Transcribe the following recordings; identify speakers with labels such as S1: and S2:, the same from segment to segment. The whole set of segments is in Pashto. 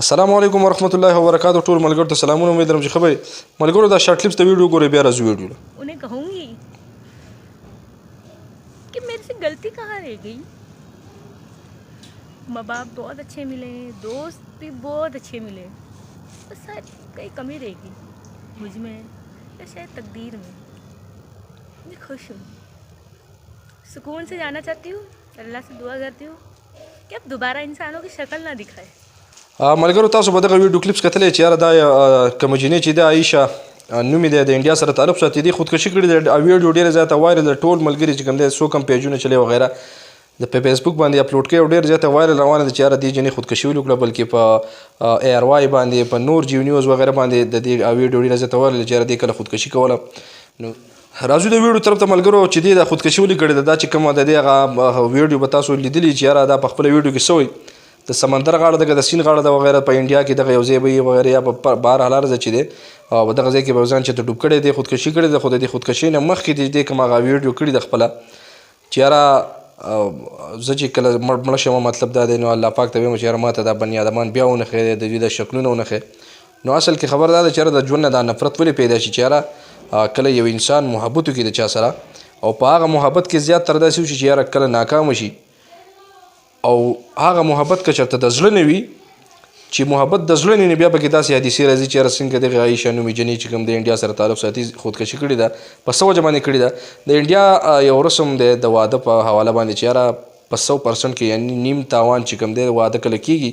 S1: السلام علیکم ورحمۃ اللہ وبرکاتہ ټول ملګرو ته سلامونه امید لرم چې ښه به ملګرو دا شارټ کلپس ته ویډیو ګورئ بیا راځو ویډیو له
S2: उन्हें कहूँगी कि मेरे से गलती कहाँ रह गई। माँ बाप बहुत अच्छे मिले, दोस्त भी बहुत अच्छे मिले, बस शायद कहीं कमी रहेगी मुझ में या शायद तकदीर में। मैं खुश हूँ, सुकून से जाना चाहती हूँ, अल्लाह से दुआ करती हूँ कि अब दोबारा इंसानों की शक्ल ना दिखाए।
S1: ملګرو تاسو به دغه ویډیو کلیپس کتلی چې یاره دا کومه جینۍ چې ده عایشه نوم یې دی د انډیا سره تعلق ساتي دي خودکشي کړې ده ویډیو ډېره زیاته وایرل ده ټول ملګري چې کوم دی څو کم پیجونه چلی وغیره د په فیسبوک باندې اپلوډ کوي او ډېر زیاته وایرل روانه ده چې یاره دې جینۍ خودکشي ولې وکړه بلکې په اے آر واي باندې په نور جیو نیوز وغیره باندې د دې ویډیو ډېره زیاته وایرل چې یاره دې کله خودکشي کوله نو راځو د ویډیو طرف ته ملګرو چې دې د خودکشي ولې کړې ده دا چې کومه د دې هغه ویډیو به تاسو لیدلي چې یاره دا په خپله ویډیو کې سوی د سمندر غاړه دغه د سیند غاړه ده وغیره په انډیا کې دغه یو ځای به وي وغیره یا په بهر حال هر ځای چې دی او دغه ځای کې به ځان چې ته ډوب کړی دی خودکشي کړې ده خو د دې خودکشۍ نه مخکې دې کوم هغه ویډیو کړي ده خپله چې یاره زه چې کله مړه شم مطلب دا دی نو الله پاک ته وایم چې یاره ماته دا بني ادمان بیا ونښی د دوی د شکلونه ونښی نو اصل کې خبر دا ده چې یاره د ژوند نه دا نفرت ولې پیدا شي چې یاره کله یو انسان محبت وکړي د چا سره او په هغه محبت کې زیات تر داسې وشي چې یاره کله ناکامه شي او هغه محبت که چېرته د زړه نه وي چې محبت د زړه نه بیا پکې داسې حادثې راځي چې یاره څنګه دغې عایشه نومې جنۍ چې کوم د انډیا سره تعلق ساتي خودکشي کړې ده په څه وجه باندې کړې ده د انډیا یو رسم دی د واده په حواله باندې چې یاره په 100% کې یعنې نیم تاوان چې کوم دی واده کله کېږي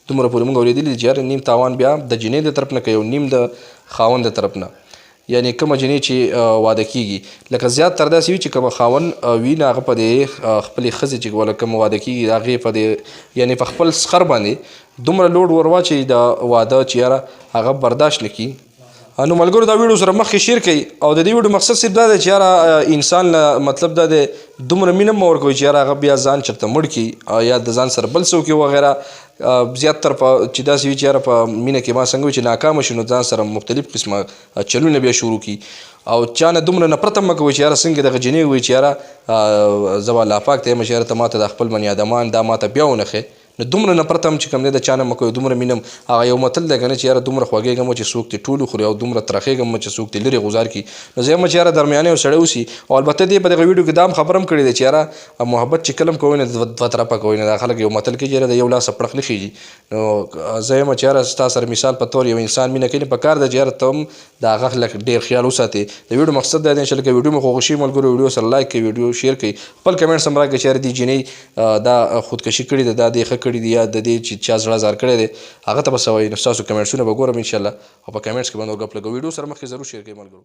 S1: دومره پورې موږ اورېدلي چې یاره نیم تاوان بیا د جنۍ د طرف نه کوي او نیم د خاوند د طرف نه یعنی کومه جنۍ چې واده کېږي لکه زیات تر داسې وي چې کومه خاوند وي نه هغه په دې خپلې ښځې چې وله کومه واده کېږي د هغې په دې یعنې په خپل سخر باندې دومره لوډ ور واچوي د واده چې یاره هغه برداشت نه کړي نو ملګرو دا ویډیو سره مخکې شیر کوي او د دې ویډیو مقصد صرف دا دی چې یاره انسان مطلب دا دی دومره مینه مه ورکوي چې یاره هغه بیا ځان چېرته مړ کړي یا د ځان سره بل څوک وغیره زیات تر په چې داسې وي چې یاره په مینه کې ما څنګه وي چې ناکامه شي نو ځان سره مختلف قسمه چلونه بیا شروع کړي او چا نه دومره نفرت هم مه کوئ چې یاره څنګه دغه جنۍ وایي چې یاره زه به الله پاک ته یم چې یاره ته ما ته د خپل بني ادمان دا ما ته بیا ونښې نو دومره نفرت هم چې کوم دی د چا نه مه کوئ دومره مینه هغه یو متل دی که نه چې یاره دومره خوږېږم چې څوک دې ټول وخوري او دومره ترخېږم چې څوک دې لرې غوزار کړي نو زه یم چې یاره درمیانی یو سړی اوسي او البته دې په دغه ویډیو کې دا هم خبره هم کړې ده چې یاره محبت چې کله هم کوئ نو دوه طرفه کوئ نه دا خلک یو متل کوي چې یاره د یو لاسه پړق نه خېږي نو زه یم چې یاره ستا سره مثال په طور یو انسان مینه کوي پکار ده چې یاره ته هم د هغه لږ ډېر خیال وساتې د ویډیو مقصد دا دی چې لکه ویډیو مې خوښ شي ملګرو ویډیو سره لایک کړئ ویډیو شیر کړئ خپل کمنټس هم راکړئ چې یاره دې جنۍ دا خودکشي کړې ده دا دې ښه کړي دي یا د دې چې چا زړه ازار کړی دی هغه ته به څه وایي نو ستاسو کمنټسونه به ګورم انشاءالله او په کمنټس کې به نور ګپ لګو ویډیو سره مخکې ضرور شیر کړئ ملګرو